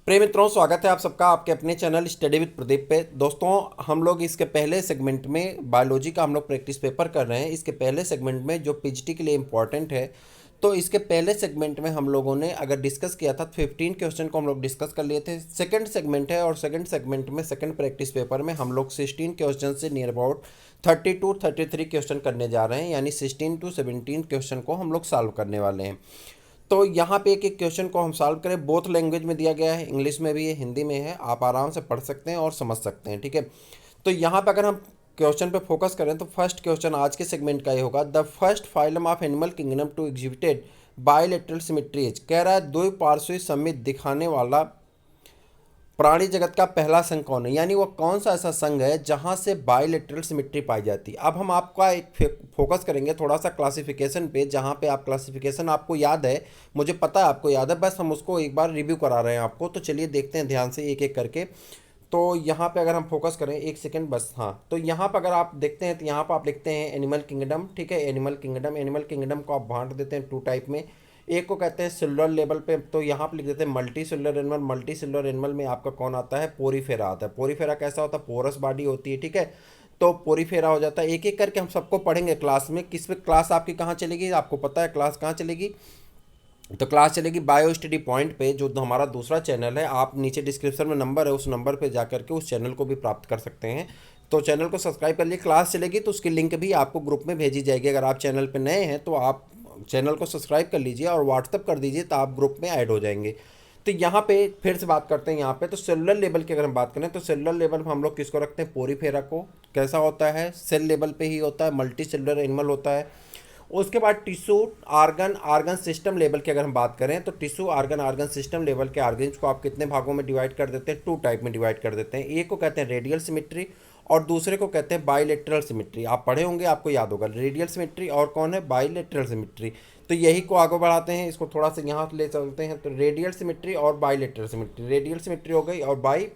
प्रिय मित्रों, स्वागत है आप सबका आपके अपने चैनल स्टडी विद प्रदीप पे। दोस्तों, हम लोग इसके पहले सेगमेंट में बायोलॉजी का हम लोग प्रैक्टिस पेपर कर रहे हैं। इसके पहले सेगमेंट में जो पीजीटी के लिए इम्पॉर्टेंट है, तो इसके पहले सेगमेंट में हम लोगों ने अगर डिस्कस किया था 15 क्वेश्चन को हम लोग डिस्कस कर लिए थे। सेकंड सेगमेंट है और सेकंड सेगमेंट में सेकंड प्रैक्टिस पेपर में हम लोग 16 क्वेश्चन से नियर अबाउट 32-33 क्वेश्चन करने जा रहे हैं, यानी 16 to 17 क्वेश्चन को हम लोग सॉल्व करने वाले हैं। तो यहाँ पे एक एक क्वेश्चन को हम सॉल्व करें। बोथ लैंग्वेज में दिया गया है, इंग्लिश में भी है, हिंदी में है। आप आराम से पढ़ सकते हैं और समझ सकते हैं, ठीक है। तो यहाँ पे अगर हम क्वेश्चन पे फोकस करें तो फर्स्ट क्वेश्चन आज के सेगमेंट का ये होगा, the first phylum of animal kingdom to exhibited bilateral symmetries. कह रहा है द्विपार्श्विक सममित दिखाने वाला प्राणी जगत का पहला संघ कौन है, यानी वो कौन सा ऐसा संघ है जहां से बायलैटरल सिमेट्री पाई जाती है। अब हम आपका एक फोकस करेंगे थोड़ा सा क्लासिफिकेशन पे, जहां पे आप क्लासिफिकेशन आपको याद है, मुझे पता है आपको याद है, बस हम उसको एक बार रिव्यू करा रहे हैं आपको। तो चलिए देखते हैं ध्यान से एक एक करके। तो यहाँ पे अगर हम फोकस करें, एक सेकंड बस, हाँ, तो यहाँ पर अगर आप देखते हैं तो यहाँ पर आप लिखते हैं एनिमल किंगडम, ठीक है। एनिमल किंगडम, एनिमल किंगडम को आप बांट देते हैं टू टाइप में। एक को कहते हैं सेलुलर लेवल पे, तो यहाँ पे लिख देते हैं multi cellular animal. Multi cellular animal में आपका कौन आता है, पोरीफेरा आता है। पोरीफेरा कैसा होता है, पोरस बॉडी होती है, ठीक है। तो पोरीफेरा हो जाता है। एक एक करके हम सबको पढ़ेंगे क्लास में। किस पे क्लास आपकी कहाँ चलेगी, आपको पता है क्लास कहाँ चलेगी? तो क्लास चलेगी बायो स्टडी पॉइंट पे, जो हमारा दूसरा चैनल है। आप नीचे डिस्क्रिप्शन में नंबर है, उस नंबर पे जा करके उस चैनल को भी प्राप्त कर सकते हैं। तो चैनल को सब्सक्राइब कर लिए। क्लास चलेगी तो उसकी लिंक भी आपको ग्रुप में भेजी जाएगी। अगर आप चैनल पे नए हैं तो आप चैनल को सब्सक्राइब कर लीजिए और व्हाट्सअप कर दीजिए, तो आप ग्रुप में ऐड हो जाएंगे। तो यहाँ पे फिर से बात करते हैं। यहाँ पे तो सेलुलर लेवल की अगर हम बात करें तो सेलुलर लेवल में हम लोग किसको रखते हैं, पोरीफेरा को। कैसा होता है, सेल लेवल पे ही होता है, मल्टी सेलुलर एनिमल होता है। उसके बाद tissue organ organ system level की अगर हम बात करें तो tissue organ organ system level के आर्गन्स को आप कितने भागों में डिवाइड कर देते हैं, टू टाइप में डिवाइड कर देते हैं। एक को कहते हैं रेडियल सिमेट्री और दूसरे को कहते हैं बाइलेटरल सिमेट्री। आप पढ़े होंगे, आपको याद होगा रेडियल सिमेट्री और कौन है, बाइलेटरल सिमेट्री। तो यही को आगे बढ़ाते हैं, इसको थोड़ा सा यहाँ ले चलते हैं। तो रेडियल सिमेट्री और बाइलेटरल सिमेट्री, रेडियल सिमेट्री हो गई और by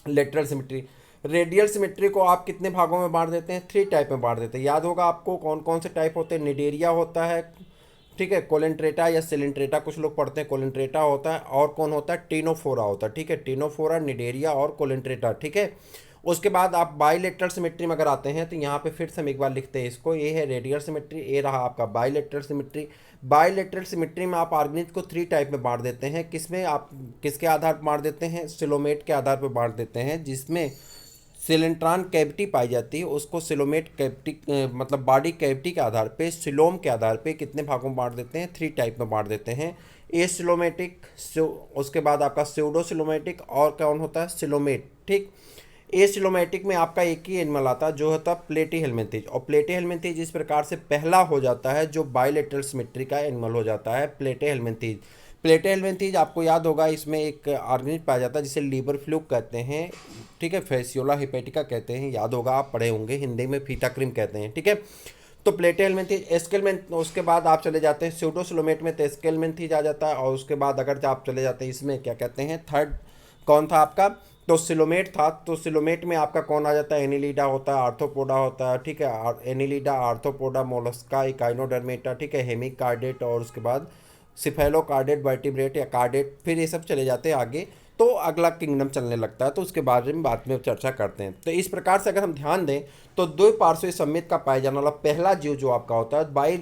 lateral symmetry. Radial symmetry को आप कितने भागों में बांट देते हैं, थ्री टाइप में बांट देते हैं। याद होगा आपको कौन कौन से टाइप होते हैं, निडेरिया होता है, ठीक है, कोलेंट्रेटा या सिलेंट्रेटा कुछ लोग पढ़ते हैं, कोलेंट्रेटा होता है, और कौन होता है, टीनोफोरा होता है, ठीक है। टीनोफोरा, निडेरिया और कोलेंट्रेटा, ठीक है। उसके बाद आप बाइलेटरल सिमेट्री में अगर आते हैं तो यहाँ पे फिर से हम एक बार लिखते हैं इसको। ये है रेडियल सिमेट्री, ये रहा आपका बाइलेटरल सिमेट्री। बाइलेटरल सिमेट्री में आप आर्गेनिज को थ्री टाइप में बांट देते हैं। किसमें आप किसके आधार पर बांट देते हैं, सिलोमेट के आधार पर बांट देते हैं। जिसमें सिलेंट्रॉन कैविटी पाई जाती है उसको सिलोमेट कैविटी मतलब बॉडी कैविटी के आधार पे, सिलोम के आधार पे कितने भागों में बांट देते हैं, थ्री टाइप में बांट देते हैं। ए सिलोमेटिक, उसके बाद आपका स्यूडो सिलोमेटिक और कौन होता है, सिलोमेट, ठीक। ए सिलोमेटिक में आपका एक ही एनिमल आता है जो होता है प्लेटी हेलमिंथेज, और प्लेटी हेलमिंथेज इस प्रकार से पहला हो जाता है जो बाइलेटरल सिमेट्री का एनिमल हो जाता है, प्लेटी हेलमिंथेज। प्लेटी हेलमिंथेज आपको याद होगा, इसमें एक ऑर्गेनिज पाया जाता है जिसे लीवर फ्लूक कहते हैं, ठीक है, फैसियोला हिपेटिका कहते हैं। याद होगा, आप पढ़े होंगे, हिंदी में फीता क्रीम कहते हैं, ठीक है। तो प्लेटेलमेंथीज, एस्केलमेंथ, उसके बाद आप चले जाते हैं स्यूडोसिलोमेट में तो एस्केलमेंथीज आ जाता है। और उसके बाद अगर आप चले जाते हैं इसमें क्या कहते हैं, थर्ड कौन था आपका, तो सिलोमेट था। तो सिलोमेट में आपका कौन आ जाता है, एनिलीडा होता है, आर्थ्रोपोडा होता है, ठीक है। एनिलीडा, आर्थ्रोपोडा, मोलस्का, इकाइनोडर्मेटा, ठीक है, हेमिकार्डेट, और उसके बाद सिफेलोकार्डेट, वर्टिब्रेट या कार्डेट, फिर ये सब चले जाते हैं आगे। तो अगला किंगडम चलने लगता है, तो उसके बारे में बाद में चर्चा करते हैं। तो इस प्रकार से अगर हम ध्यान दें तो द्विपार्श्विक सममित का पाया जाने वाला पहला जीव जो आपका होता है बाई,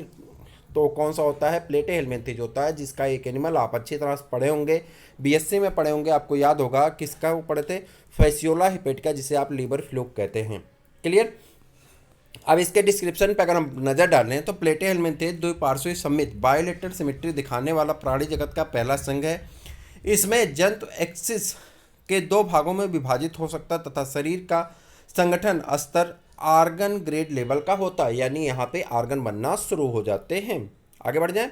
तो कौन सा होता है, प्लेटे हेलमिंथेज होता है, जिसका एक एनिमल आप अच्छी तरह से पढ़े होंगे, बीएससी में पढ़े होंगे, आपको याद होगा किसका वो पढ़े थे, फैसियोला हिपेटिका, जिसे आप लीवर फ्लूक कहते हैं। क्लियर। अब इसके डिस्क्रिप्शन पे अगर हम नज़र डालें तो प्लेटे हेलमिंथेज द्विपार्श्विक सममित बायोलेटरल सिमेट्री दिखाने वाला प्राणी जगत का पहला संघ है। इसमें जंतु एक्सिस के दो भागों में विभाजित हो सकता है तथा शरीर का संगठन स्तर आर्गन ग्रेड लेवल का होता है, यानी यहाँ पे आर्गन बनना शुरू हो जाते हैं। आगे बढ़ जाए,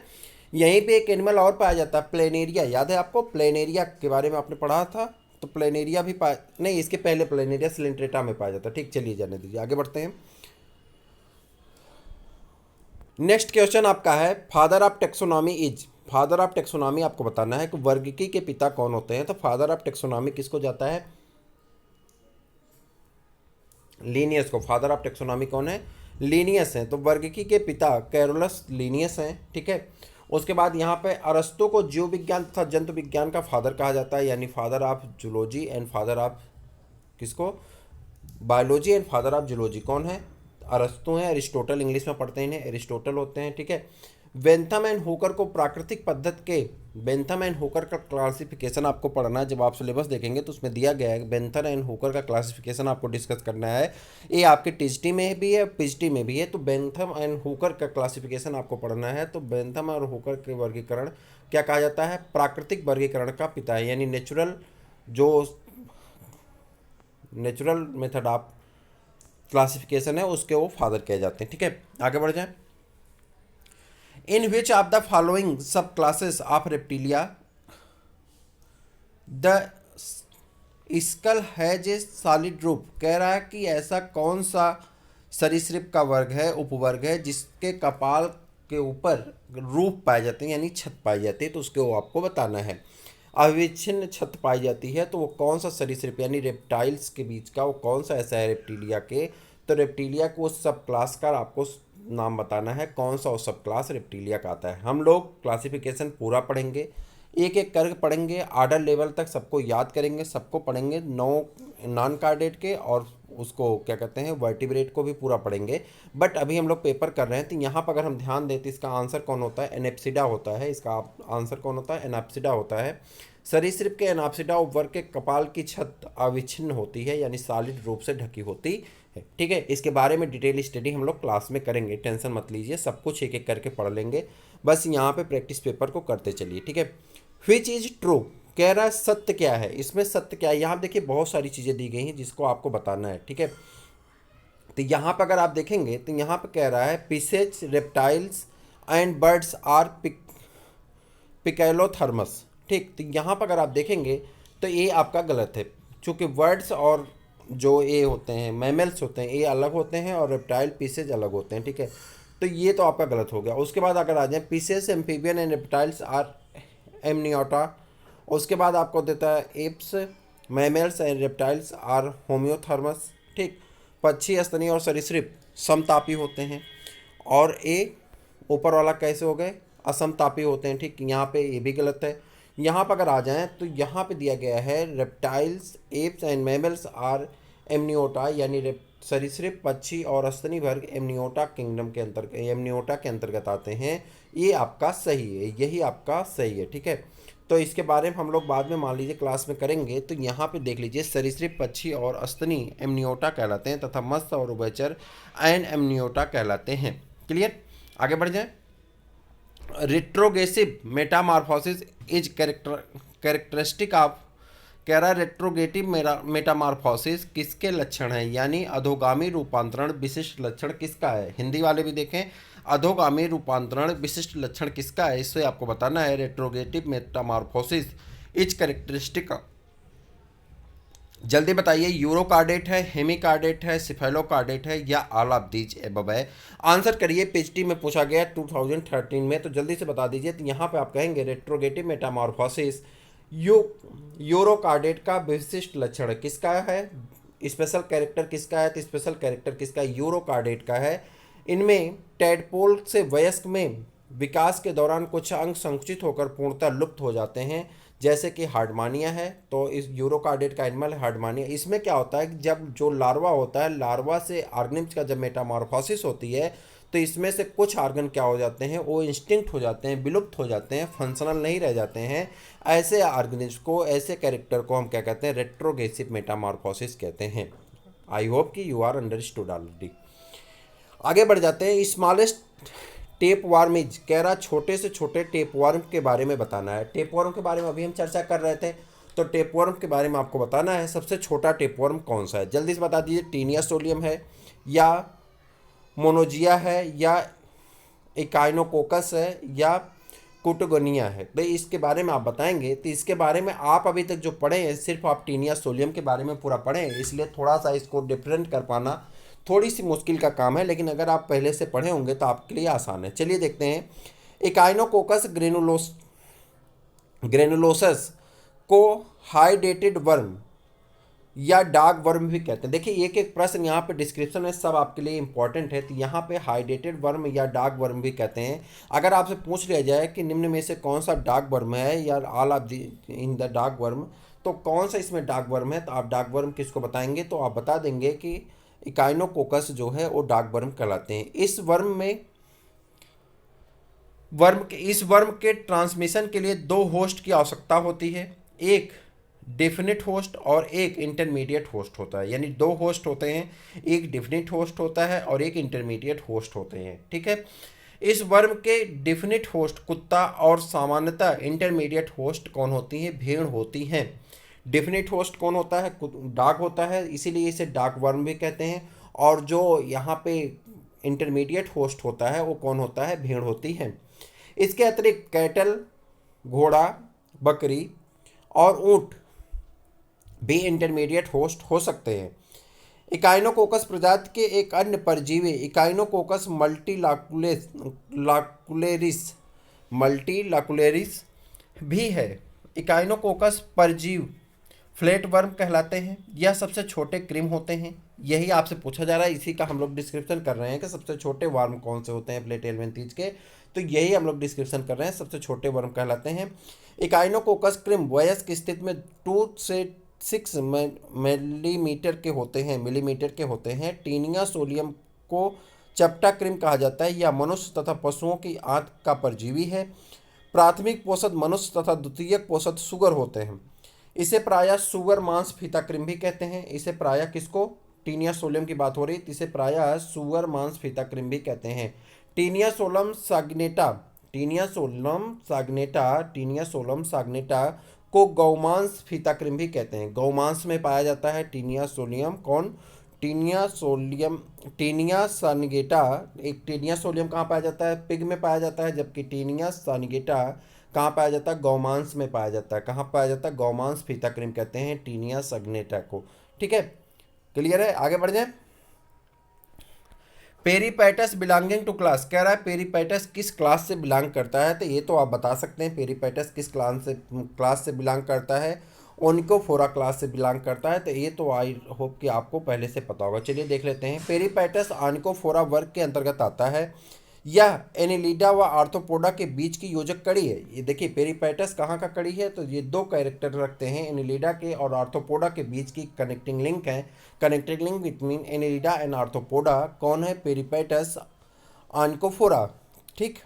यहीं पे एक एनिमल और पाया जाता है, प्लेनेरिया। याद है आपको, प्लेनेरिया के बारे में आपने पढ़ा था। तो प्लेनेरिया भी पाया नहीं, इसके पहले प्लेनेरिया सिलेंट्रेटा में पाया जाता है, ठीक। चलिए जाने दीजिए, आगे बढ़ते हैं। नेक्स्ट क्वेश्चन आपका है, father of taxonomy is. Father of taxonomy आपको बताना है कि वर्गीकी के पिता कौन होते हैं। तो फादर ऑफ टेक्सोनॉमी किसको जाता है, लीनियस को। फादर ऑफ टेक्सोनॉमी कौन है, लीनियस है। तो वर्गीकी के पिता कैरोलस लीनियस हैं, ठीक है। उसके बाद यहाँ पे अरस्तु को जीव विज्ञान तथा जंतु विज्ञान का फादर कहा जाता है, यानी father of zoology and father of किसको, biology and father of zoology कौन है, अरस्तु हैं। एरिस्टोटल इंग्लिश में पढ़ते हैं इन्हें, एरिस्टोटल होते हैं, ठीक है। बेंथम एंड हुकर को प्राकृतिक पद्धति के, बेंथम एंड हुकर का क्लासिफिकेशन आपको पढ़ना है। जब आप सिलेबस देखेंगे तो उसमें दिया गया है बेंथम एंड हुकर का क्लासिफिकेशन आपको डिस्कस करना है। ये आपके टीजीटी में भी है, पीजीटी में भी है। तो बेंथम एंड हुकर का क्लासिफिकेशन आपको पढ़ना है। तो बेंथम और हुकर के वर्गीकरण क्या कहा जाता है, प्राकृतिक वर्गीकरण का पिता है, यानी नेचुरल मेथड ऑफ क्लासिफिकेशन है उसके वो फादर कहे जाते हैं, ठीक है। आगे बढ़ जाए। In which of the following sub classes of reptilia the skull has a solid roof, कह रहा है कि ऐसा कौन सा सरीसृप का वर्ग है, उपवर्ग है, जिसके कपाल के ऊपर रूफ पाए जाते हैं, यानी छत पाई जाती है, तो उसके वो आपको बताना है। अविच्छिन्न छत पाई जाती है तो वो कौन सा सरीसृप यानी रेप्टाइल्स के बीच का वो कौन सा ऐसा है रेप्टिलिया के, तो रेप्टिलिया को सब क्लास का आपको नाम बताना है, कौन सा वो सब क्लास रेप्टिलिया का आता है। हम लोग क्लासिफिकेशन पूरा पढ़ेंगे, एक एक करके पढ़ेंगे, आर्डर लेवल तक सबको याद करेंगे, सबको पढ़ेंगे, 9 नॉन कार्डेट के और उसको क्या कहते हैं वर्टिब्रेट को भी पूरा पढ़ेंगे। बट अभी हम लोग पेपर कर रहे हैं तो यहाँ पर अगर हम ध्यान दें तो इसका आंसर कौन होता है, एनेप्सिडा होता है। इसका आंसर कौन होता है, एनाप्सिडा होता है। सरीसृप के एनाप्सिडा उपवर्ग के कपाल की छत अविच्छिन्न होती है, यानी सॉलिड रूप से ढकी होती है, ठीक है। इसके बारे में डिटेल स्टडी हम लोग क्लास में करेंगे, टेंशन मत लीजिए, सब कुछ एक एक करके पढ़ लेंगे, बस यहाँ पे प्रैक्टिस पेपर को करते चलिए, ठीक है। विच इज ट्रू, कह रहा है सत्य क्या है, इसमें सत्य क्या है। यहाँ देखिए बहुत सारी चीज़ें दी गई हैं जिसको आपको बताना है, ठीक है। तो यहाँ पर अगर आप देखेंगे तो यहाँ पर कह रहा है fishes, reptiles and birds are poikilotherms, ठीक। तो यहाँ पर अगर आप देखेंगे तो ये आपका गलत है, चूँकि वर्ड्स और जो ये होते हैं मैमल्स होते हैं ये अलग होते हैं और रेप्टाइल पीसेज अलग होते हैं, ठीक है। तो ये तो आपका गलत हो गया। उसके बाद अगर आ जाए Pisces amphibian and reptiles are Amniota, उसके बाद आपको देता है Aves, mammals and reptiles are homeothermous, ठीक। पक्षी, स्तनी और सरीसृप समतापी होते हैं, और ए ऊपर वाला कैसे हो गए, असमतापी होते हैं, ठीक। यहाँ पे ये भी गलत है। यहाँ पर अगर आ जाएं तो यहाँ पे दिया गया है reptiles, Aves and mammals are Amniota, यानी सरीसृप, पक्षी और स्तनी वर्ग एमनियोटा किंगडम के अंतर्गत, एमनियोटा के अंतर्गत आते हैं। ये आपका सही है, यही आपका सही है, ठीक है। तो इसके बारे में हम लोग बाद में मान लीजिए क्लास में करेंगे। तो यहाँ पे देख लीजिए सरीसृप, पक्षी और स्तनी एमनियोटा कहलाते हैं तथा मत्स्य और उभयचर एन एमनियोटा कहलाते हैं। क्लियर, आगे बढ़ जाए। रेट्रोगेसिव मेटामॉर्फोसिस इज कैरेक्टरिस्टिक ऑफ, कह रहा है रेट्रोगेटिव मेटामॉर्फोसिस किसके लक्षण है, यानी अधोगामी रूपांतरण विशिष्ट लक्षण किसका है। हिंदी वाले भी देखें, अधोगामी रूपांतरण विशिष्ट लक्षण किसका है, इससे आपको बताना है। रेट्रोगेटिव मेटामॉर्फोसिस इज कैरेक्टरिस्टिक, जल्दी बताइए, यूरोकार्डेट है, हेमिकार्डेट है, सिफेलोकार्डेट है, या ऑल ऑफ दीज एबव है। आंसर करिए, पीएचडी में पूछा गया 2013 में, तो जल्दी से बता दीजिए। तो यहाँ पे आप कहेंगे रेट्रोगेटिव मेटामॉर्फोसिस यूरोकार्डेट का विशिष्ट लक्षण किसका है, स्पेशल कैरेक्टर किसका है, तो स्पेशल कैरेक्टर किसका यूरोकार्डेट का है। इनमें टैडपोल से वयस्क में विकास के दौरान कुछ अंग संकुचित होकर पूर्णतः लुप्त हो जाते हैं, जैसे कि हार्डमानिया है। तो इस यूरोकार्डेट का एनिमल है हार्डमानिया। इसमें क्या होता है कि जब जो लार्वा होता है, लार्वा से ऑर्गेनिम्स का जब मेटामॉर्फोसिस होती है तो इसमें से कुछ ऑर्गन क्या हो जाते हैं, वो इंस्टिंक्ट हो जाते हैं, विलुप्त हो जाते हैं, फंक्शनल नहीं रह जाते हैं। ऐसे ऑर्गेनिम्स को, ऐसे कैरेक्टर को हम क्या कहते हैं, रेट्रोगेसिव मेटामॉर्फोसिस कहते हैं। आई होप कि यू आर अंडरस्टूड ऑलरेडी। आगे बढ़ जाते हैं। स्मॉलेस्ट टेप वार्म इज, कह रहा छोटे से छोटे टेप वार्म के बारे में बताना है। टेप वार्म के बारे में अभी हम चर्चा कर रहे थे, तो टेप वार्म के बारे में आपको बताना है। सबसे छोटा टेप वार्म कौन सा है, जल्दी से बता दीजिए। टीनिया सोलियम है, या मोनोजिया है, या इकाइनोकोकस है, या कुटगोनिया है। तो इसके बारे में आप बताएंगे। तो इसके बारे में आप अभी तक जो पढ़े हैं सिर्फ आप टीनिया सोलियम के बारे में पूरा पढ़े हैं, इसलिए थोड़ा सा इसको डिफरेंट कर पाना थोड़ी सी मुश्किल का काम है, लेकिन अगर आप पहले से पढ़े होंगे तो आपके लिए आसान है। चलिए देखते हैं। इकाइनोकोकस ग्रेनुलोसस को हाइडेटेड वर्म या डार्क वर्म भी कहते हैं। देखिए एक एक प्रश्न यहाँ पे डिस्क्रिप्शन में सब आपके लिए इंपॉर्टेंट है। तो यहाँ पे हाइड्रेटेड वर्म या डार्क वर्म भी कहते हैं। अगर आपसे पूछ लिया जाए कि निम्न में से कौन सा डार्क वर्म है या all of in the dark worm, तो कौन सा इसमें डार्क वर्म है, तो आप डार्क वर्म किसको बताएंगे, तो आप बता देंगे कि इकाइनोकोकस जो है वो डार्क वर्म कहलाते हैं। इस वर्म के ट्रांसमिशन के लिए दो होस्ट की आवश्यकता होती है, एक डेफिनेट होस्ट और एक इंटरमीडिएट होस्ट होता है। यानी दो होस्ट होते हैं, एक डेफिनेट होस्ट होता है और एक इंटरमीडिएट होस्ट होते हैं। ठीक है, इस वर्म के डेफिनेट होस्ट कुत्ता और सामान्यतः इंटरमीडिएट होस्ट कौन होती है, भेड़ होती हैं। डेफिनेट होस्ट कौन होता है, डार्क होता है, इसीलिए इसे डार्क वर्म भी कहते हैं। और जो यहाँ पे इंटरमीडिएट होस्ट होता है वो कौन होता है, भेड़ होती है। इसके अतिरिक्त कैटल, घोड़ा, बकरी और ऊंट भी इंटरमीडिएट होस्ट हो सकते हैं। इकाइनोकोकस प्रजाति के एक अन्य परजीवी इकाइनोकोकस मल्टीलाकुलेरिस भी है। इकाइनोकोकस परजीव फ्लैट वर्म कहलाते हैं। यह सबसे छोटे क्रीम होते हैं। यही आपसे पूछा जा रहा है, इसी का हम लोग डिस्क्रिप्शन कर रहे हैं कि सबसे छोटे वर्म कौन से होते हैं प्लेट एलवेंथीज के। तो यही हम लोग डिस्क्रिप्शन कर रहे हैं, सबसे छोटे वर्म कहलाते हैं। इकाइनोकोकस क्रीम वयस्क स्थिति में 2 से 6 मिलीमीटर के होते हैं। टीनिया सोलियम को चपटा क्रीम कहा जाता है। यह मनुष्य तथा पशुओं की आंत का परजीवी है। प्राथमिक पोषक मनुष्य तथा द्वितीयक पोषक सुगर होते हैं। इसे प्रायः सुगर मांस फीता क्रीम भी कहते हैं। इसे प्रायः किसको, टीनिया सोलियम की बात हो रही, इसे प्रायः सुगर मांस फीता क्रीम भी कहते हैं। टीनिया सोलम साग्नेटा को गौमांस फीता क्रीम भी कहते हैं। गौमांस में पाया जाता है टीनिया सोलियम। कौन, टीनिया सानिगेटा। एक टीनिया सोलियम कहाँ पाया जाता है, पिग में पाया जाता है, जबकि टीनिया सानिगेटा कहाँ पाया जाता है, गौमांस में पाया जाता है। कहाँ पाया जाता है, गौमांस फीता क्रीम कहते हैं टीनिया सग्नेटा को। ठीक है, क्लियर है, आगे बढ़ जाए। पेरीपैटस बिलोंगिंग टू क्लास, कह रहा है पेरीपैटस किस क्लास से बिलोंग करता है, तो ये तो आप बता सकते हैं पेरीपैटस किस क्लास से बिलोंग करता है। ओनिकोफोरा क्लास से बिलोंग करता है, तो ये तो आई होप कि आपको पहले से पता होगा। चलिए देख लेते हैं। पेरीपैटस ओनिकोफोरा वर्ग के अंतर्गत आता है। यह एनिलिडा व आर्थ्रोपोडा के बीच की योजक कड़ी है। ये देखिए पेरीपैटस कहाँ का कड़ी है, तो ये दो कैरेक्टर रखते हैं, एनिलिडा के और आर्थ्रोपोडा के बीच की कनेक्टिंग लिंक है। Connecting link between Annelida and arthropoda कौन है, पेरीपैटस ओनिकोफोरा। ठीक,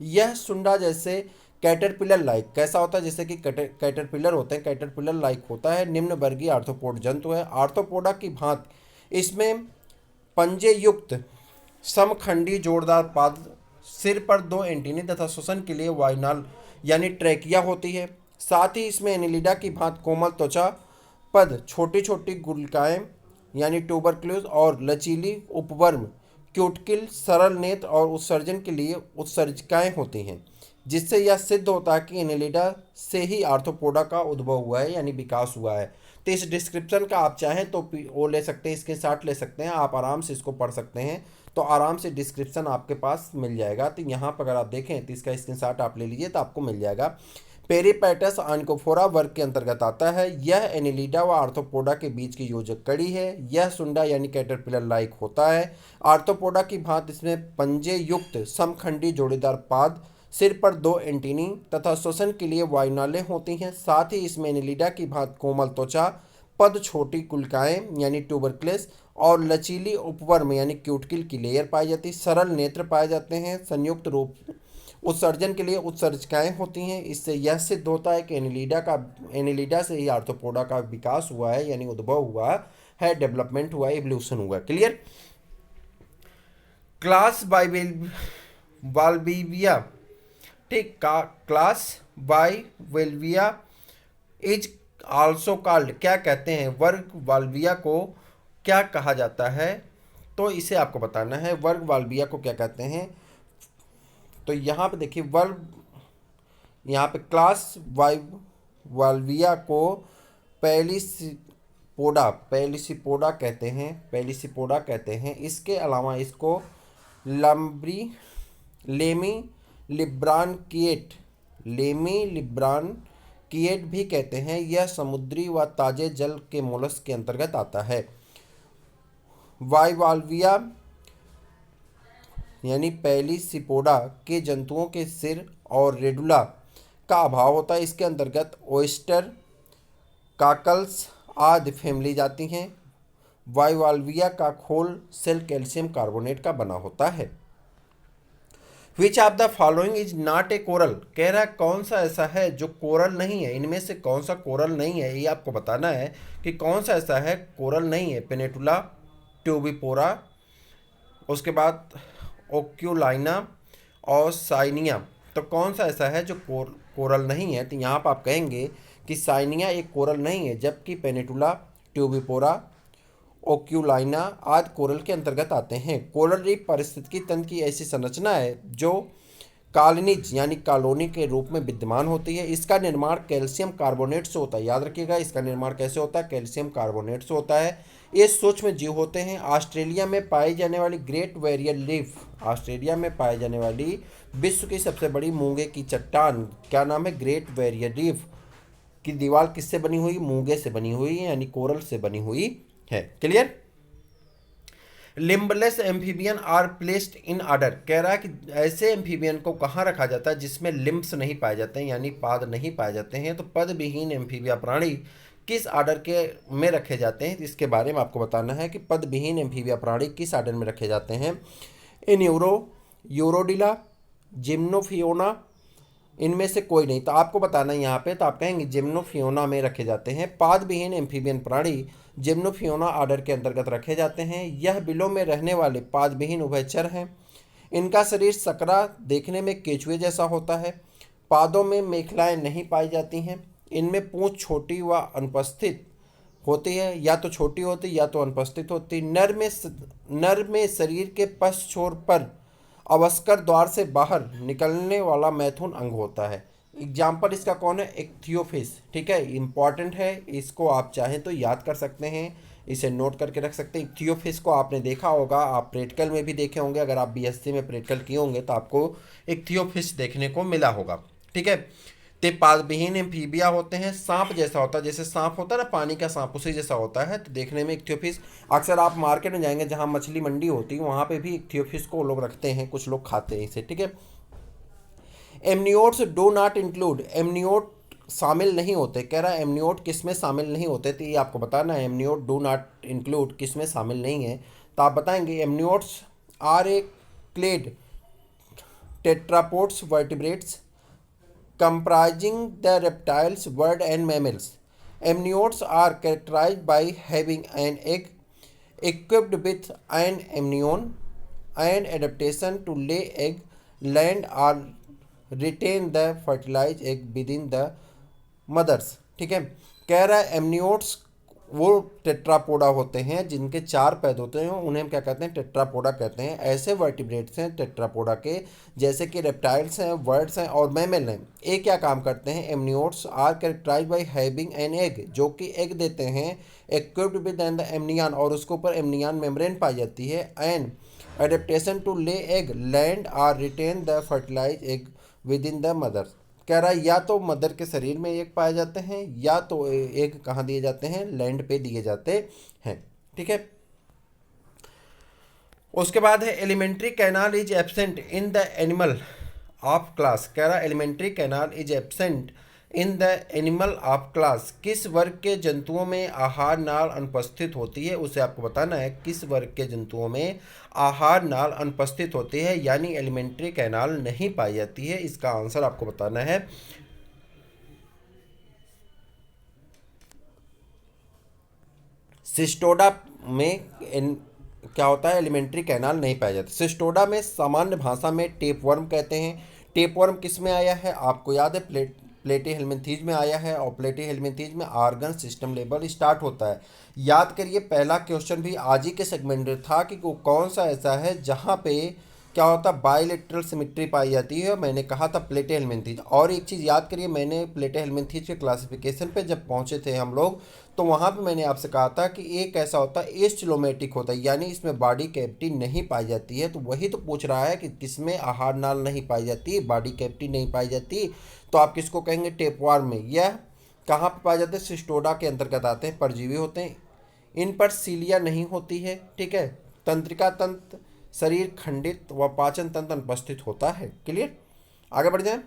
यह सुंडा जैसे कैटरपिलर लाइक, कैसा होता है, जैसे कि कैटरपिलर होते हैं, कैटरपिलर लाइक होता है। निम्न वर्गीय आर्थ्रोपोड जंतु है। आर्थ्रोपोडा की भांति इसमें पंजे युक्त समखंडी जोरदार पाद, सिर पर 2 एंटीने तथा श्वसन के लिए वाइनाल यानी ट्रैकिया होती है। साथ ही इसमें एनिलिडा की भांति कोमल त्वचा, पद, छोटी छोटी गुलिकाएं यानी ट्यूबरक्लोज और लचीली उपवर्म, क्यूटिकल, सरल नेत्र और उत्सर्जन के लिए उत्सर्जिकाएं होती हैं, जिससे यह सिद्ध होता है कि एनिलिडा से ही आर्थ्रोपोडा का उद्भव हुआ है यानी विकास हुआ है। तो इस डिस्क्रिप्शन का आप चाहें तो वो ले सकते हैं, इसके साथ ले सकते हैं, आप आराम से इसको पढ़ सकते हैं। तो आराम से डिस्क्रिप्शन आपके पास मिल जाएगा। तो यहाँ पर अगर आप देखें तो इसका स्क्रीनशॉट आप ले लीजिए तो आपको मिल जाएगा। पेरीपैटस ओनिकोफोरा वर्ग के अंतर्गत आता है। यह एनिलिडा व आर्थ्रोपोडा के बीच की योजक कड़ी है। यह सुंडा यानी कैटरपिलर लाइक होता है। आर्थ्रोपोडा की भांति इसमें पंजे युक्त समखंडी जोड़ीदार पाद, सिर पर 2 एंटीनी तथा श्वसन के लिए वायुनालें होती हैं। साथ ही इसमें एनिलिडा की भांति कोमल त्वचा, पद, छोटी कुलिकाएं यानी ट्यूबरक्लेस और लचीली उपवर्म यानी क्यूटिकल की लेयर पाई जाती है। सरल नेत्र पाए जाते हैं। संयुक्त रूप उत्सर्जन के लिए उत्सर्जिकाएं होती हैं। इससे यह सिद्ध होता है कि एनिलिडा से ही आर्थ्रोपोडा का विकास हुआ है यानी उद्भव हुआ है, डेवलपमेंट हुआ है, एवोल्यूशन हुआ। क्लियर। क्लास बाइवेल्विया, ठीक, क्लास बाइवेल्विया इज आल्सो कॉल्ड, क्या कहते हैं, वर्ग वाल्विया को क्या कहा जाता है, तो इसे आपको बताना है वर्ग वाल्विया को क्या कहते हैं। तो यहाँ पे देखिए वर्ग, यहाँ पे क्लास वाल्विया को पेलिसिपोडा कहते हैं। इसके अलावा इसको लेमी लिब्रानकिएट कीएट भी कहते हैं। यह समुद्री व ताजे जल के मोलस्क के अंतर्गत आता है। वाइवाल्विया यानी पैलीसिपोडा के जंतुओं के सिर और रेडुला का अभाव होता है। इसके अंतर्गत ओयस्टर, काकल्स आदि फैमिली जाती हैं। वाइवाल्विया का खोल सेल कैल्शियम कार्बोनेट का बना होता है। विच of the following is not A coral, कह रहा है कौन सा ऐसा है जो कोरल नहीं है, इनमें से कौन सा कोरल नहीं है, ये आपको बताना है कि कौन सा ऐसा है कोरल नहीं है। पेनेटुला, ट्यूबिपोरा, उसके बाद ओक्यूलाइना और साइनिया। तो कौन सा ऐसा है जो कोरल नहीं है, तो यहाँ पर आप कहेंगे कि साइनिया एक कोरल नहीं है, जबकि पेनेटुला, ट्यूबिपोरा, ओक्यूलाइना आदि कोरल के अंतर्गत आते हैं। कोरल रीफ पारिस्थितिकी तंत्र की ऐसी संरचना है जो कॉलोनीज यानी कॉलोनी के रूप में विद्यमान होती है। इसका निर्माण कैल्शियम कार्बोनेट से होता है। याद रखिएगा, इसका निर्माण कैसे होता है, कैल्शियम कार्बोनेट से होता है। ये सूक्ष्म जीव होते हैं। ऑस्ट्रेलिया में पाई जाने वाली ग्रेट बैरियर रीफ, ऑस्ट्रेलिया में पाई जाने वाली विश्व की सबसे बड़ी मूंगे की चट्टान, क्या नाम है, ग्रेट बैरियर रीफ की दीवार किससे बनी हुई, मूंगे से बनी हुई है, यानी कोरल से बनी हुई है। Clear. Limbless amphibian are placed in order, कह रहा है कि ऐसे एम्फीबियन को कहाँ रखा जाता है जिसमें लिम्ब्स नहीं पाए जाते हैं, यानी पाद नहीं पाए जाते हैं। तो पदविहीन एम्फीबिया प्राणी किस ऑर्डर के में रखे जाते हैं, इसके बारे में आपको बताना है कि पदविहीन एम्फीबिया प्राणी किस ऑर्डर में रखे जाते हैं। इन यूरोडिला, जिम्नोफियोना, इनमें से कोई नहीं। तो आपको बताना है यहाँ पे, तो आप कहेंगे जिम्नोफियोना में रखे जाते हैं। पादविहीन एम्फीबियन प्राणी जिम्नोफियोना ऑर्डर के अंतर्गत रखे जाते हैं। यह बिलों में रहने वाले पादविहीन उभयचर हैं। इनका शरीर सकरा देखने में केचुए जैसा होता है। पादों में मेखलाएं नहीं पाई जाती हैं। इनमें पूंछ छोटी व अनुपस्थित होती है, या तो छोटी होती या तो अनुपस्थित होती। नर में शरीर के पश्च छोर पर अवस्कर द्वार से बाहर निकलने वाला मैथुन अंग होता है। एग्जाम्पल इसका कौन है, इक्थियोफिश। ठीक है, इंपॉर्टेंट है, इसको आप चाहें तो याद कर सकते हैं, इसे नोट करके रख सकते हैं। इक्थियोफिश को आपने देखा होगा, आप प्रैक्टिकल में भी देखे होंगे। अगर आप बीएससी में प्रैक्टिकल किए होंगे तो आपको इक्थियोफिश देखने को मिला होगा। ठीक है, ते पादविहीन एम्फीबिया होते हैं। सांप जैसा होता है, जैसे सांप होता है ना, पानी का सांप, उसी जैसा होता है। तो देखने में इक्थियोफिश, अक्सर आप मार्केट में जाएंगे जहाँ मछली मंडी होती है, वहाँ पे भी इक्थियोफिश को लोग रखते हैं, कुछ लोग खाते हैं इसे। ठीक है। Amniotes do not include, amniote शामिल नहीं होते। कह रहा है एमनियोट किस में शामिल नहीं होते, तो ये आपको बताना है एमनियोट डू नॉट इंक्लूड किस में शामिल नहीं है। तो आप बताएंगे amniotes are a clade tetrapods vertebrates comprising the reptiles, birds and mammals. Amniotes are characterized by having an egg equipped with an amnion and adaptation to lay egg, land or retain the fertilized egg within the mothers. ठीक है, कह रहा है amniotes वो Tetrapoda होते हैं जिनके 4 पैद होते हैं, उन्हें हम क्या कहते हैं, टेट्रापोडा कहते हैं। ऐसे वर्टिब्रेट्स हैं टेट्रापोडा के, जैसे कि रेप्टाइल्स हैं, बर्ड्स हैं और मैमल हैं। ये क्या काम करते हैं, amniotes are characterized by having an egg, जो कि एग देते हैं, equipped with an the amnion, और उसके ऊपर एमनियन मेम्ब्रेन पाई जाती है। And adaptation to lay egg, land or retain the fertilize egg within the mother. कह रहा है या तो मदर के शरीर में एग पाए जाते हैं, या तो एग कहाँ दिए जाते हैं, लैंड पे दिए जाते हैं। ठीक है। उसके बाद है alimentary canal is absent in the animal of class. कह रहा है alimentary canal is absent in the animal of class, किस वर्ग के जंतुओं में आहार नाल अनुपस्थित होती है, उसे आपको बताना है। किस वर्ग के जंतुओं में आहार नाल अनुपस्थित होती है, यानी एलिमेंट्री कैनाल नहीं पाई जाती है। इसका आंसर आपको बताना है सिस्टोडा में क्या होता है, एलिमेंट्री कैनाल नहीं पाया जाता। सिस्टोडा में सामान्य भाषा में टेपवर्म कहते हैं। टेपवर्म किस में आया है, आपको याद है, प्लेटीहेल्मिन्थीज में आया है, और प्लेटीहेल्मिन्थीज में ऑर्गन सिस्टम लेवल स्टार्ट होता है। याद करिए, पहला क्वेश्चन भी आज ही के सेगमेंट में था कि कौन सा ऐसा है जहाँ पे क्या होता है, बाइलेटरल सिमेट्री पाई जाती है। मैंने कहा था प्लेटेहेल्मिन्थेस। और एक चीज़ याद करिए, मैंने प्लेटेहेल्मिन्थेस के क्लासिफिकेशन पे जब पहुंचे थे हम लोग, तो वहाँ पे मैंने आपसे कहा था कि एक ऐसा होता है एस्टिलोमेटिक होता है, यानी इसमें बॉडी कैविटी नहीं पाई जाती है। तो वही तो पूछ रहा है कि किसमें आहार नाल नहीं पाई जाती, बॉडी कैविटी नहीं पाई जाती, तो आप किसको कहेंगे, टेपवार्म में। यह कहाँ पे पाए जाते हैं, सिस्टोडा के अंतर्गत आते हैं, परजीवी होते हैं। इन पर सीलिया नहीं होती है, ठीक है। तंत्रिका तंत्र, शरीर खंडित व पाचन तंत्र अनुपस्थित होता है। क्लियर, आगे बढ़ जाए।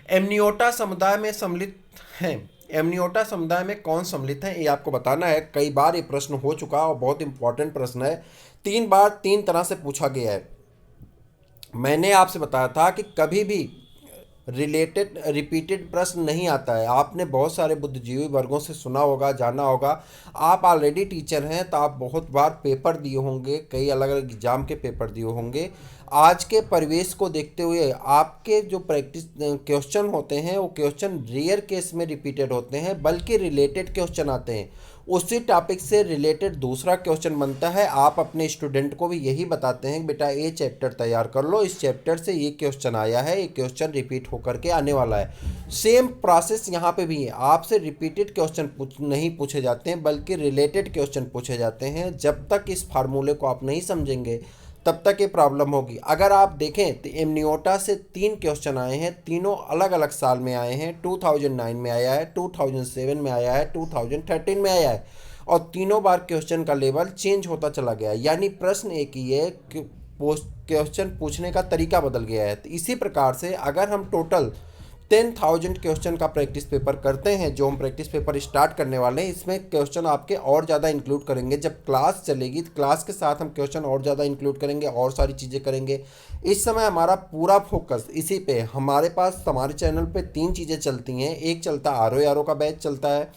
एमनियोटा समुदाय में सम्मिलित हैं। एमनियोटा समुदाय में कौन सम्मिलित है, ये आपको बताना है। कई बार ये प्रश्न हो चुका और बहुत इंपॉर्टेंट प्रश्न है। 3 बार 3 तरह से पूछा गया है। मैंने आपसे बताया था कि कभी भी रिपीटेड प्रश्न नहीं आता है। आपने बहुत सारे बुद्धिजीवी वर्गों से सुना होगा, जाना होगा। आप ऑलरेडी टीचर हैं तो आप बहुत बार पेपर दिए होंगे, कई अलग अलग एग्जाम के पेपर दिए होंगे। आज के परिवेश को देखते हुए आपके जो प्रैक्टिस क्वेश्चन होते हैं वो क्वेश्चन रेयर केस में रिपीटेड होते हैं, बल्कि रिलेटेड क्वेश्चन आते हैं। उसी टॉपिक से रिलेटेड दूसरा क्वेश्चन बनता है। आप अपने स्टूडेंट को भी यही बताते हैं कि बेटा ये चैप्टर तैयार कर लो, इस चैप्टर से ये क्वेश्चन आया है, ये क्वेश्चन रिपीट होकर के आने वाला है। सेम प्रोसेस यहाँ पे भी है। आपसे रिपीटेड क्वेश्चन नहीं पूछे जाते हैं, बल्कि रिलेटेड क्वेश्चन पूछे जाते हैं। जब तक इस फार्मूले को आप नहीं समझेंगे तब तक ये प्रॉब्लम होगी। अगर आप देखें तो एमनियोटा से 3 क्वेश्चन आए हैं, तीनों अलग अलग साल में आए हैं। 2009 में आया है, 2007 में आया है, 2013 में आया है, और तीनों बार क्वेश्चन का लेवल चेंज होता चला गया। यानी प्रश्न एक ही है, क्वेश्चन पूछने का तरीका बदल गया है। तो इसी प्रकार से अगर हम टोटल 10,000 क्वेश्चन का प्रैक्टिस पेपर करते हैं, जो हम प्रैक्टिस पेपर स्टार्ट करने वाले हैं, इसमें क्वेश्चन आपके और ज़्यादा इंक्लूड करेंगे। जब क्लास चलेगी तो क्लास के साथ हम क्वेश्चन और ज़्यादा इंक्लूड करेंगे, और सारी चीज़ें करेंगे। इस समय हमारा पूरा फोकस इसी पे। हमारे पास हमारे चैनल पे 3 चीज़ें चलती हैं। एक चलता RO का बैच चलता है,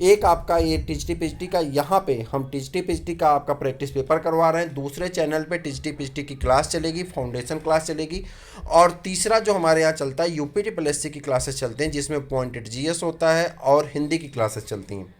एक आपका ये टीचटी पिचटी का, यहाँ पे हम टीचटी पिचटी का आपका प्रैक्टिस पेपर करवा रहे हैं। दूसरे चैनल पे टीचटी पिचटी की क्लास चलेगी, फाउंडेशन क्लास चलेगी। और तीसरा जो हमारे यहाँ चलता है UPTSSC की क्लासेस चलते हैं, जिसमें पॉइंटेड GS होता है और हिंदी की क्लासेस चलती हैं।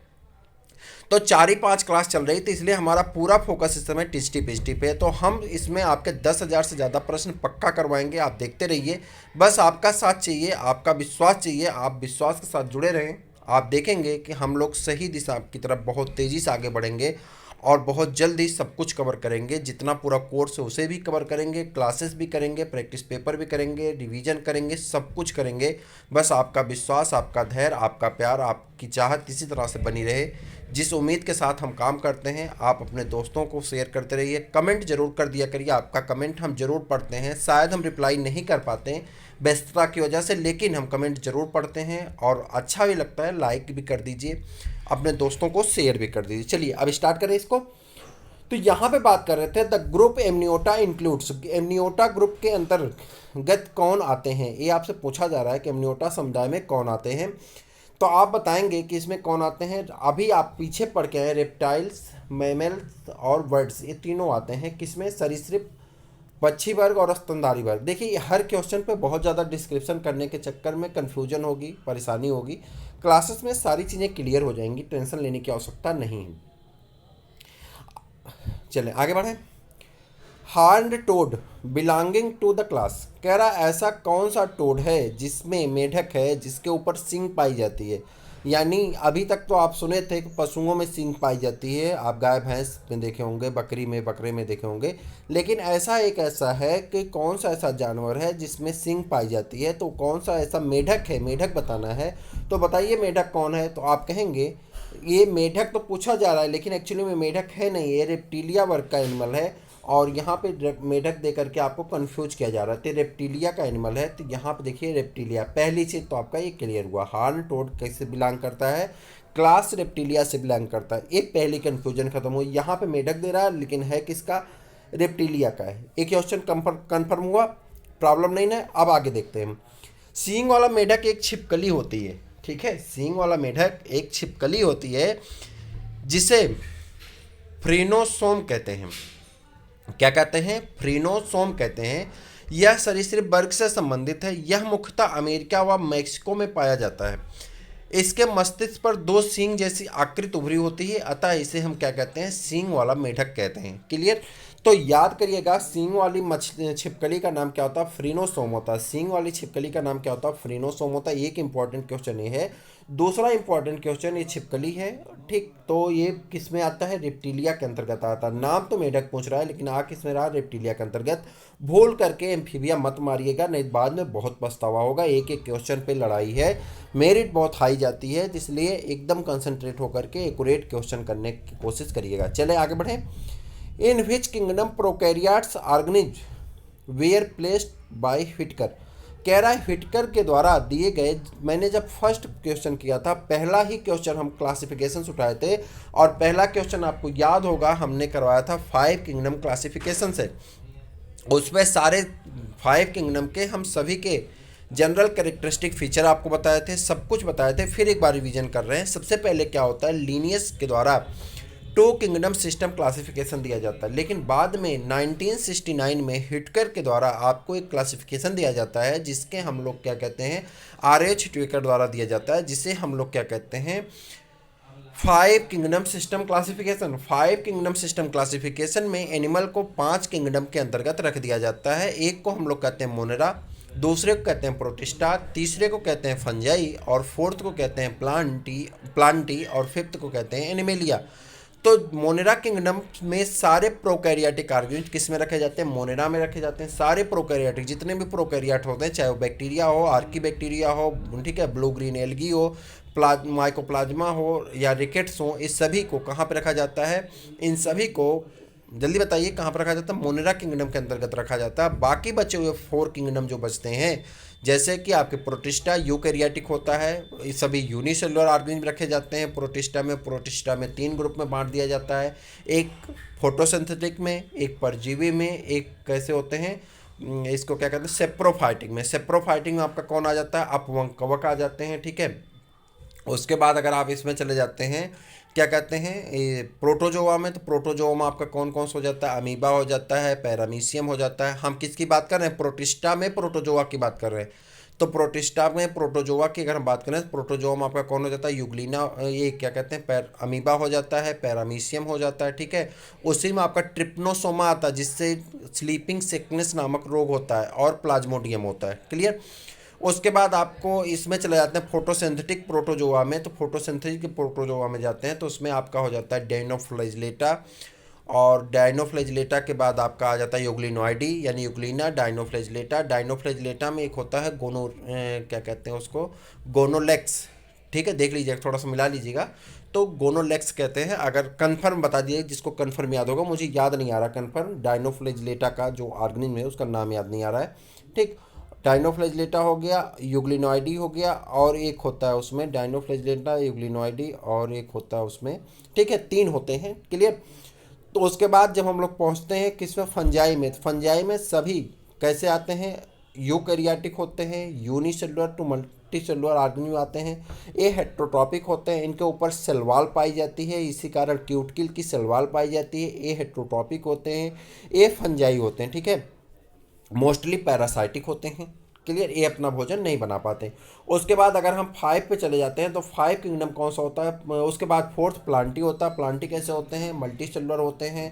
तो 4 ही 5 क्लास चल रही थी, इसलिए हमारा पूरा फोकस इस समय टीचटी पिचटी पे है। तो हम इसमें आपके 10,000 से ज़्यादा प्रश्न पक्का करवाएंगे। आप देखते रहिए, बस आपका साथ चाहिए, आपका विश्वास चाहिए। आप विश्वास के साथ जुड़े रहें, आप देखेंगे कि हम लोग सही दिशा की तरफ बहुत तेज़ी से आगे बढ़ेंगे और बहुत जल्दी सब कुछ कवर करेंगे। जितना पूरा कोर्स है उसे भी कवर करेंगे, क्लासेस भी करेंगे, प्रैक्टिस पेपर भी करेंगे, रिवीजन करेंगे, सब कुछ करेंगे। बस आपका विश्वास, आपका धैर्य, आपका प्यार, आपकी चाहत इसी तरह से बनी रहे। जिस उम्मीद के साथ हम काम करते हैं, आप अपने दोस्तों को शेयर करते रहिए। कमेंट जरूर कर दिया करिए, आपका कमेंट हम जरूर पढ़ते हैं। शायद हम रिप्लाई नहीं कर पाते हैं व्यस्तता की वजह से, लेकिन हम कमेंट जरूर पढ़ते हैं और अच्छा भी लगता है। लाइक भी कर दीजिए, अपने दोस्तों को शेयर भी कर दीजिए। चलिए अब स्टार्ट करें इसको। तो यहाँ पे बात कर रहे थे the group Amniota includes. Amniota group के अंतर्गत कौन आते हैं, ये आपसे पूछा जा रहा है कि एमनियोटा समुदाय में कौन आते हैं। तो आप बताएंगे कि इसमें कौन आते हैं। अभी आप पीछे पढ़ के आए, रेप्टाइल्स, मैमल्स और बर्ड्स, ये तीनों आते हैं। किसमें, सरीसृप, पक्षी वर्ग और स्तनधारी वर्ग। देखिए हर क्वेश्चन पे बहुत ज़्यादा डिस्क्रिप्शन करने के चक्कर में कन्फ्यूजन होगी, परेशानी होगी। क्लासेस में सारी चीज़ें क्लियर हो जाएंगी, टेंशन लेने की आवश्यकता नहीं है। चलें आगे बढ़ें। Horned toad belonging to the class, कह रहा ऐसा कौन सा टोड है जिसमें मेढक है, जिसके ऊपर सींग पाई जाती है। यानी अभी तक तो आप सुने थे कि पशुओं में सींग पाई जाती है, आप गाय भैंस में देखे होंगे, बकरी में, बकरे में देखे होंगे। लेकिन ऐसा है कि कौन सा ऐसा जानवर है जिसमें सींग पाई जाती है। तो कौन सा ऐसा मेढक है, मेढक बताना है। तो बताइए मेढक कौन है। तो आप कहेंगे ये मेढक तो पूछा जा रहा है, लेकिन एक्चुअली में मेढक है नहीं, ये रेप्टिलिया वर्ग का एनिमल है। और यहाँ पे मेढक दे करके आपको कंफ्यूज किया जा रहा है। तो रेप्टिलिया का एनिमल है। तो यहाँ पे देखिए रेप्टिलिया, पहली चीज़ तो आपका ये क्लियर हुआ। हार्न टोड कैसे बिलोंग करता है, क्लास रेप्टिलिया से बिलोंग करता है। एक पहली कन्फ्यूजन खत्म हुई। यहाँ पे मेढक दे रहा है, लेकिन है किसका, रेप्टिलिया का है। एक क्वेश्चन कन्फर्म हुआ, प्रॉब्लम नहीं ना। अब आगे देखते हैं हम। सींग वाला मेढक एक छिपकली होती है, ठीक है। सींग वाला मेढक एक छिपकली होती है, जिसे फ्रीनोसोम कहते हैं। क्या कहते हैं, फ्रीनोसोम कहते हैं। यह सरीसृप वर्ग से संबंधित है। यह मुख्यतः अमेरिका व मैक्सिको में पाया जाता है। इसके मस्तिष्क पर 2 सींग जैसी आकृति उभरी होती है, अतः इसे हम क्या कहते हैं, सींग वाला मेढक कहते हैं। क्लियर। तो याद करिएगा, सींग वाली मछली छिपकली का नाम क्या होता है? फ्रीनोसोम होता है। सींग वाली छिपकली का नाम क्या होता है? फ्रीनोसोम होता है। एक इंपॉर्टेंट क्वेश्चन ये है। दूसरा इंपॉर्टेंट क्वेश्चन, ये छिपकली है, ठीक, तो ये किस में आता है? रेप्टिलिया के अंतर्गत आता है। नाम तो मेढक पूछ रहा है, लेकिन आ किस में रहा? रेप्टिलिया के अंतर्गत। भूल करके एम्फीबिया मत मारिएगा, नहीं बाद में बहुत पछतावा होगा। एक एक क्वेश्चन पे लड़ाई है, मेरिट बहुत हाई जाती है, इसलिए एकदम कंसंट्रेट होकर के एक्यूरेट क्वेश्चन करने की कोशिश करिएगा। चले आगे बढ़े। In which kingdom prokaryotes organism were placed by Whittaker. कह रहा है व्हिटकर के द्वारा दिए गए, मैंने जब फर्स्ट क्वेश्चन किया था, पहला ही क्वेश्चन हम क्लासिफिकेशन उठाए थे, और पहला क्वेश्चन आपको याद होगा हमने करवाया था 5 किंगडम क्लासिफिकेशन से। उसमें सारे 5 किंगडम के हम सभी के जनरल कैरेक्टरिस्टिक फीचर आपको बताए थे, सब कुछ बताए थे। फिर एक बार रिवीजन कर रहे हैं। सबसे पहले क्या होता है, लीनियस के द्वारा 2 किंगडम सिस्टम क्लासिफिकेशन दिया जाता है, लेकिन बाद में 1969 में व्हिटकर के द्वारा आपको एक क्लासिफिकेशन दिया जाता है, जिसके हम लोग क्या कहते हैं, RH व्हिटकर द्वारा दिया जाता है, जिसे हम लोग क्या कहते हैं, 5 kingdom system classification. 5 kingdom system classification में एनिमल को 5 किंगडम के अंतर्गत रख दिया जाता है। एक को हम लोग कहते हैं मोनेरा, दूसरे को कहते हैं प्रोटिस्टा, तीसरे को कहते हैं फंजाई, और फोर्थ को कहते हैं प्लांटी, और फिफ्थ को कहते हैं एनिमेलिया। तो मोनेरा किंगडम में सारे प्रोकैरियोटिक ऑर्गेनिज्म किस में रखे जाते हैं? मोनेरा में रखे जाते हैं। सारे प्रोकैरियोटिक जितने भी प्रोकैरियोट होते हैं, चाहे वो बैक्टीरिया हो, आर्की बैक्टीरिया हो, ठीक है, ब्लू ग्रीन एल्गी हो, माइकोप्लाज्मा हो, या रिकेट्स हो, इस सभी को कहाँ पे रखा जाता है? इन सभी को जल्दी बताइए कहाँ पर रखा जाता है? मोनेरा किंगडम के अंतर्गत रखा जाता है। बाकी बचे हुए 4 किंगडम जो बचते हैं, जैसे कि आपके प्रोटिस्टा यूकैरियोटिक होता है, ये सभी यूनिसेलुलर ऑर्गेनिज्म रखे जाते हैं। प्रोटिस्टा में 3 ग्रुप में बांट दिया जाता है, एक फोटोसिंथेटिक में, एक परजीवी में, एक कैसे होते हैं, इसको क्या कहते हैं, सेप्रोफाइटिक में। सेप्रोफाइटिक में आपका कौन आ जाता है? अपवंग कवक आ जाते हैं, ठीक है। उसके बाद अगर आप इसमें चले जाते हैं, क्या कहते हैं, ये प्रोटोजोआ में, तो प्रोटोजोआ में आपका कौन कौन सा हो जाता है? अमीबा हो जाता है, पैरामीशियम हो जाता है। हम किसकी बात कर रहे हैं? प्रोटिस्टा में प्रोटोजोआ की बात कर रहे हैं। तो प्रोटिस्टा में प्रोटोजोआ की अगर हम बात करें, तो प्रोटोजोआ में आपका कौन हो जाता है? यूग्लिना, ये क्या कहते हैं, अमीबा हो जाता है, पैरामीशियम हो जाता है, ठीक है। उसी में आपका ट्रिप्नोसोमा आता है, जिससे स्लीपिंग सिकनेस नामक रोग होता है, और प्लाज्मोडियम होता है। क्लियर। उसके बाद आपको इसमें चले जाते हैं फोटोसिंथेटिक प्रोटोजोआ में। तो फोटोसिंथेटिक प्रोटोजोआ में जाते हैं, तो उसमें आपका हो जाता है डायनोफ्लैजिलेटा, और डायनोफ्लैजिलेटा के बाद आपका आ जाता है यूग्लिनोइडी, यानी यूग्लिना, डायनोफ्लैजिलेटा। डायनोफ्लैजिलेटा में एक होता है क्या कहते हैं उसको, गोनोलेक्स, ठीक है, देख लीजिएगा, थोड़ा सा मिला लीजिएगा। तो गोनोलेक्स कहते हैं। अगर कन्फर्म बता दिए, जिसको कन्फर्म याद होगा, मुझे याद नहीं आ रहा कन्फर्म, डायनोफ्लैजिलेटा का जो ऑर्गेनिज्म है उसका नाम याद नहीं आ रहा है, ठीक। डायनोफ्लैजिलेटा हो गया, यूग्लिनोइडी हो गया, और एक होता है उसमें डायनोफ्लैजिलेटा, यूग्लिनोइडी, और एक होता है उसमें, ठीक है, 3 होते हैं। क्लियर। तो उसके बाद जब हम लोग पहुंचते हैं किसमें? फंजाई में। तो फंजाई में सभी कैसे आते हैं? यूकैरियोटिक होते हैं, unicellular to multicellular organism आते हैं। ये हेट्रोट्रॉपिक होते हैं, इनके ऊपर सेलवाल पाई जाती है, इसी कारण क्यूटकिल की सेलवाल पाई जाती है। ये हेट्रोट्रॉपिक होते हैं, ये फंजाई होते हैं, ठीक है। मोस्टली पैरासाइटिक होते हैं। क्लियर। ये अपना भोजन नहीं बना पाते। उसके बाद अगर हम 5 पे चले जाते हैं, तो 5 किंगडम कौन सा होता है? उसके बाद फोर्थ प्लांटी होता है। प्लांटी कैसे होते हैं? मल्टी सेलुलर होते हैं,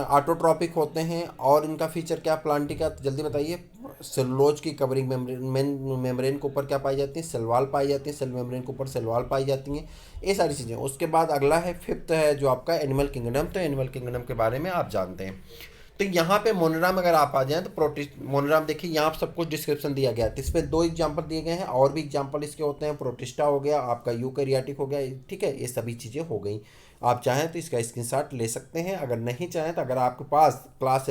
ऑटोट्रॉपिक होते हैं, और इनका फीचर क्या प्लांटी का? जल्दी बताइए। सेलुलोज की कवरिंग मेम्ब्रेन के ऊपर क्या पाई जाती है? सेलवाल पाई जाती है। सेल मेम्ब्रेन के ऊपर सेलवाल पाई जाती हैं, ये सारी चीज़ें। उसके बाद अगला है 5th है जो आपका एनिमल किंगडम। तो एनिमल किंगडम के बारे में आप जानते हैं। तो यहाँ पे मोनेरा में अगर आप आ जाएं, तो मोनेरा में देखिए, यहाँ सब कुछ डिस्क्रिप्शन दिया गया है। तो इस पर 2 एग्जाम्पल दिए गए हैं, और भी एग्जाम्पल इसके होते हैं। प्रोटिस्टा हो गया, आपका यूकैरियोटिक हो गया, ठीक है, ये सभी चीज़ें हो गई। आप चाहें तो इसका स्क्रीनशॉट ले सकते हैं। अगर नहीं चाहें, तो अगर आपके पास क्लास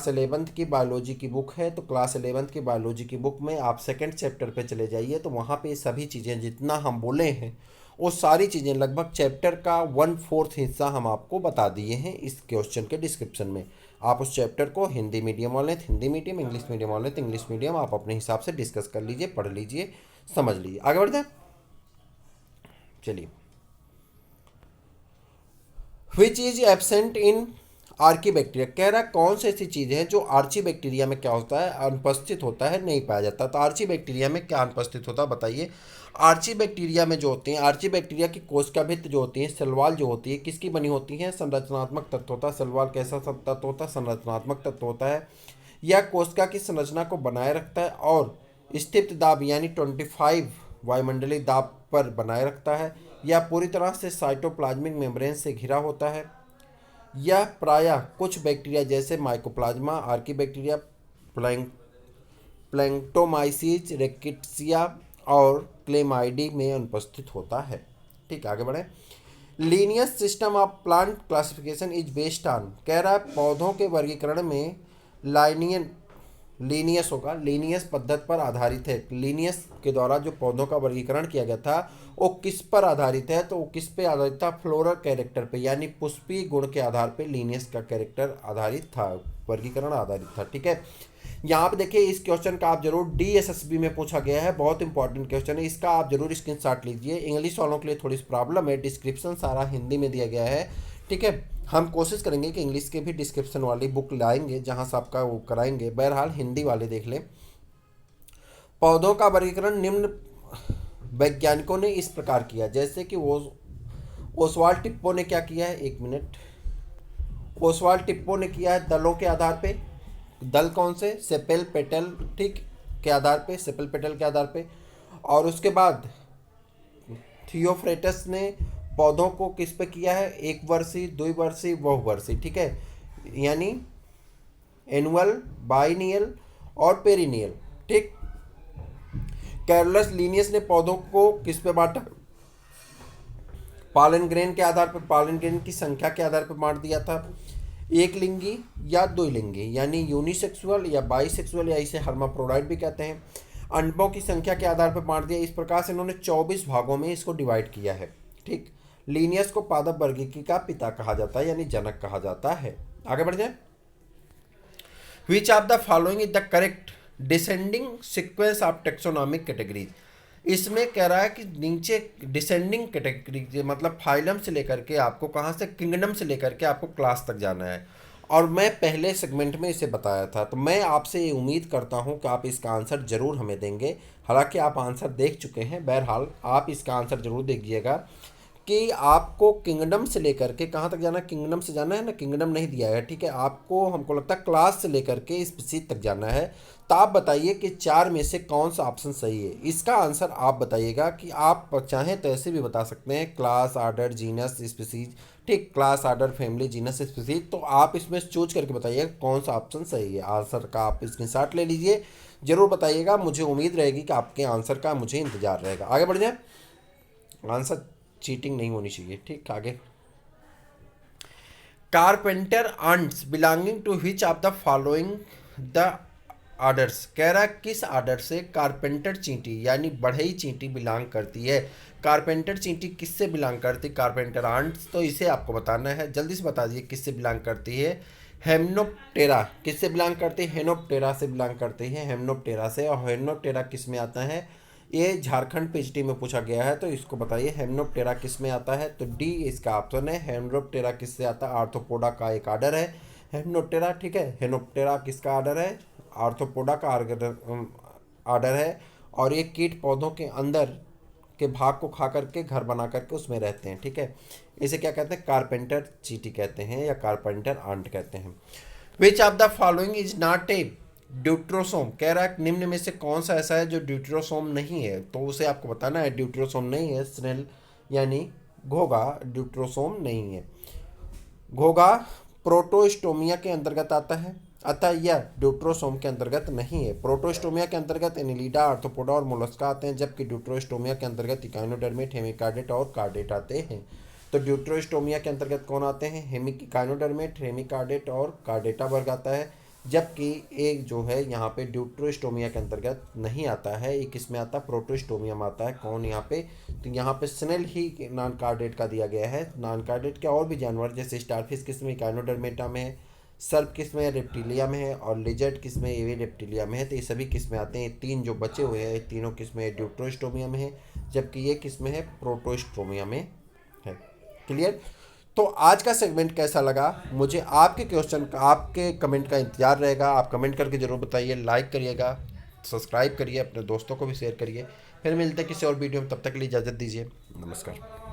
11th की बायोलॉजी की बुक है, तो क्लास 11th की बायोलॉजी की बुक में आप 2nd चैप्टर पे चले जाइए, तो वहाँ पे सभी चीज़ें जितना हम बोले हैं, वो सारी चीज़ें लगभग चैप्टर का 1/4 हिस्सा हम आपको बता दिए हैं इस क्वेश्चन के डिस्क्रिप्शन में। आप उस चैप्टर को हिंदी मीडियम वाले तो हिंदी मीडियम, इंग्लिश मीडियम वाले तो इंग्लिश मीडियम, आप अपने हिसाब से डिस्कस कर लीजिए, पढ़ लीजिए, समझ लीजिए। आगे बढ़ जाए, चलिए। Which is absent in Archie bacteria कह रहा है कौन सी ऐसी चीज़ है जो आर्ची बैक्टीरिया में क्या होता है, अनुपस्थित होता है, नहीं पाया जाता। तो आर्ची बैक्टीरिया में क्या अनुपस्थित होता है बताइए। आर्ची बैक्टीरिया में जो होती हैं, आर्ची बैक्टीरिया की कोशिका भित्ति जो होती है, सेलवाल जो होती है, किसकी बनी होती है, संरचनात्मक तत्व होता है। सेलवाल कैसा तत्व होता है, संरचनात्मक तत्व होता है। यह कोशिका की संरचना को बनाए रखता है और स्थिर दाब यानी 25 वायुमंडलीय दाब पर बनाए रखता है। यह पूरी तरह से साइटोप्लाज्मिक मेम्ब्रेन से घिरा होता है। यह प्रायः कुछ बैक्टीरिया जैसे माइकोप्लाज्मा, आर्की बैक्टीरिया, प्लैंक्टोमाइसीज, रेक्टिसिया और क्लेमाइडी में अनुपस्थित होता है। ठीक, आगे बढ़े। Linnaeus system of plant classification is based on कह रहा है पौधों के वर्गीकरण में लाइनियन लीनियस होगा, लीनियस पद्धति पर आधारित है। लीनियस के द्वारा जो पौधों का वर्गीकरण किया गया था वो किस पर आधारित है, तो वो किस पे आधारित था, फ्लोरल कैरेक्टर पे, यानी पुष्पीय गुण के आधार पे लीनियस का कैरेक्टर आधारित था, वर्गीकरण आधारित था। ठीक है, यहाँ पे देखिए इस क्वेश्चन का आप जरूर DSSB में पूछा गया है, बहुत इंपॉर्टेंट क्वेश्चन है, इसका आप जरूर स्क्रीनशॉट लीजिए। इंग्लिश वालों के लिए थोड़ी सी प्रॉब्लम है, डिस्क्रिप्शन सारा हिंदी में दिया गया है। ठीक है, हम कोशिश करेंगे कि इंग्लिश के भी डिस्क्रिप्शन वाली बुक लाएंगे जहाँ से आपका वो कराएंगे। बहरहाल हिंदी वाले देख लें। पौधों का वर्गीकरण निम्न वैज्ञानिकों ने इस प्रकार किया, जैसे कि ओसवाल्ड टिप्पो ने क्या किया है, एक मिनट, ओसवाल्ड टिप्पो ने किया है दलों के आधार पे। दल कौन से, सेपेल पेटल, ठीक, के आधार पे, सेपेल पेटल के आधार पे। और उसके बाद थियोफ्रेटस ने पौधों को किस पे किया है, एक वर्षीय, द्विवर्षीय, बहुवर्षीय। ठीक है, यानी एनुअल, बाइनियल और पेरिनियल। ठीक, कैरोलस लीनियस ने पौधों को किस पे बांटा, पॉलन ग्रेन के आधार पर, पॉलन ग्रेन की संख्या के आधार पर बांट दिया था। एक लिंगी या द्विलिंगी, यानी यूनिसेक्सुअल या बाइसेक्सुअल, या इसे हर्माफ्रोडाइट भी कहते हैं। अंडों की संख्या के आधार पर बांट दिया। इस प्रकार से इन्होंने 24 भागों में इसको डिवाइड किया है। ठीक, लीनियस को पादप वर्गीकी का पिता कहा जाता है, यानी जनक कहा जाता है। आगे बढ़ जाए। विच of the following is the correct descending sequence of taxonomic categories. इसमें कह रहा है कि नीचे डिसेंडिंग कैटेगरी मतलब फाइलम से लेकर के आपको कहाँ से, किंगडम से लेकर के आपको क्लास तक जाना है। और मैं पहले सेगमेंट में इसे बताया था, तो मैं आपसे ये उम्मीद करता हूँ कि आप इसका आंसर ज़रूर हमें देंगे। हालांकि आप आंसर देख चुके हैं, बहरहाल आप इसका आंसर ज़रूर देखिएगा कि आपको किंगडम से लेकर के कहाँ तक जाना है, किंगडम से जाना है ना, किंगडम नहीं दिया है। ठीक है, आपको हमको लगता है क्लास से लेकर के स्पीसीज तक जाना है। तो आप बताइए कि 4 में से कौन सा ऑप्शन सही है। इसका आंसर आप बताइएगा कि आप चाहें तो ऐसे भी बता सकते हैं, क्लास, आर्डर, जीनस, स्पीसीज। ठीक, class, order, family, genus, species. तो आप इसमें चूज करके बताइएगा कौन सा ऑप्शन सही है। आंसर का आप स्क्रीनशॉट ले लीजिए, जरूर बताइएगा। मुझे उम्मीद रहेगी कि आपके आंसर का मुझे इंतजार रहेगा। आगे बढ़ जाए। आंसर चीटिंग नहीं होनी चाहिए। ठीक, आगे। Carpenter ants belonging to which of the following the orders. कह रहा है किस आर्डर से कारपेंटर चींटी यानी बढ़ई चींटी बिलोंग करती है। कारपेंटर चींटी किससे बिलोंग करती, कारपेंटर आंट्स। तो इसे आपको बताना है, जल्दी से बता दीजिए किससे बिलोंग करती है। हेमनोप्टेरा किससे बिलोंग करती है, हेनोप्टेरा से बिलोंग करती है, हेमनोप्टेरा से। और हेमनोप्टेरा किस में आता है, ये झारखंड पीएचडी में पूछा गया है, तो इसको बताइए हेमनोप्टेरा किस में आता है। तो डी इसका ऑप्शन है। हेमनोप्टेरा किससे आता है, आर्थ्रोपोडा का एक आर्डर है हेमनोप्टेरा। ठीक है, हेमनोप्टेरा किसका आर्डर है, आर्थ्रोपोडा का आर्डर है। और ये कीट पौधों के अंदर के भाग को खा करके घर बना करके उसमें रहते हैं। ठीक है, इसे क्या कहते हैं, कारपेंटर चींटी कहते हैं या कारपेंटर आंट कहते हैं। Which of the following is not a deuterostome. कह रहा है निम्न में से कौन सा ऐसा है जो ड्यूट्रोसोम नहीं है, तो उसे आपको बताना है। ड्यूट्रोसोम नहीं है, स्नेल यानी घोगा ड्यूट्रोसोम नहीं है। घोगा प्रोटोस्टोमिया के अंतर्गत आता है, अतः यह ड्यूट्रोसोम के अंतर्गत नहीं है। प्रोटोस्टोमिया के अंतर्गत एनिलिडा, आर्थ्रोपोडा और मोलस्का आते हैं, जबकि ड्यूट्रोस्टोमिया के अंतर्गत इकाइनोडर्मेट, हेमिकार्डेट और कार्डेट आते हैं। तो ड्यूट्रोस्टोमिया के अंतर्गत कौन आते हैं, इकाइनोडर्मेट, हेमिकार्डेट और कार्डेटा वर्ग आता है। जबकि एक जो है यहाँ पे ड्यूट्रोस्टोमिया के अंतर्गत नहीं आता है, एक इसमें आता है, प्रोटोस्टोमिया में आता है। कौन यहाँ पे, तो यहाँ पे स्नेल ही नॉन कार्डेट का दिया गया है। नॉन कार्डेट के और भी जानवर जैसे स्टारफिश किस्म इकाइनोडर्मेटा में है, सर्प किस्म रेप्टिलिया में है, और लिजर्ड किस्म एवी रेप्टिलिया में है। तो ये सभी किस्में आते हैं। तीन जो बचे हुए हैं, तीनों किस्में ड्यूट्रोस्टोमिया में है, जबकि ये किस्में है प्रोटोस्टोमिया में है। क्लियर। तो आज का सेगमेंट कैसा लगा, मुझे आपके क्वेश्चन का, आपके कमेंट का इंतजार रहेगा। आप कमेंट करके ज़रूर बताइए, लाइक करिएगा, सब्सक्राइब करिए, अपने दोस्तों को भी शेयर करिए। फिर मिलते हैं किसी और वीडियो में, तब तक के लिए इजाज़त दीजिए। नमस्कार।